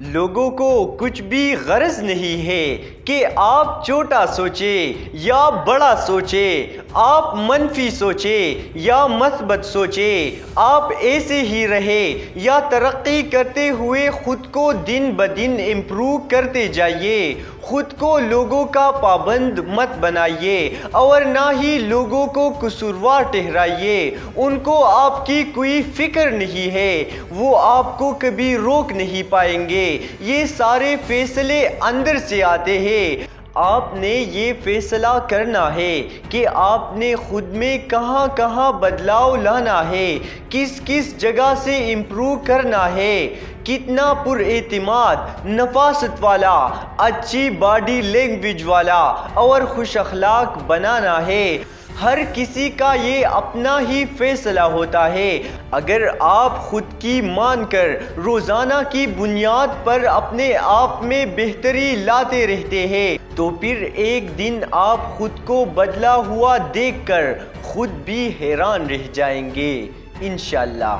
لوگوں کو کچھ بھی غرض نہیں ہے کہ آپ چھوٹا سوچیں یا بڑا سوچیں، آپ منفی سوچیں یا مثبت سوچیں، آپ ایسے ہی رہیں یا ترقی کرتے ہوئے خود کو دن بدن امپروو کرتے جائیے۔ خود کو لوگوں کا پابند مت بنائیے اور نہ ہی لوگوں کو قصوروار ٹھہرائیے۔ ان کو آپ کی کوئی فکر نہیں ہے، وہ آپ کو کبھی روک نہیں پائیں گے۔ یہ سارے فیصلے اندر سے آتے ہیں۔ آپ نے یہ فیصلہ کرنا ہے کہ آپ نے خود میں کہاں کہاں بدلاؤ لانا ہے، کس کس جگہ سے امپروو کرنا ہے، کتنا پر اعتماد، نفاست والا، اچھی باڈی لینگویج والا اور خوش اخلاق بنانا ہے۔ ہر کسی کا یہ اپنا ہی فیصلہ ہوتا ہے۔ اگر آپ خود کی مان کر روزانہ کی بنیاد پر اپنے آپ میں بہتری لاتے رہتے ہیں تو پھر ایک دن آپ خود کو بدلا ہوا دیکھ کر خود بھی حیران رہ جائیں گے، انشاءاللہ۔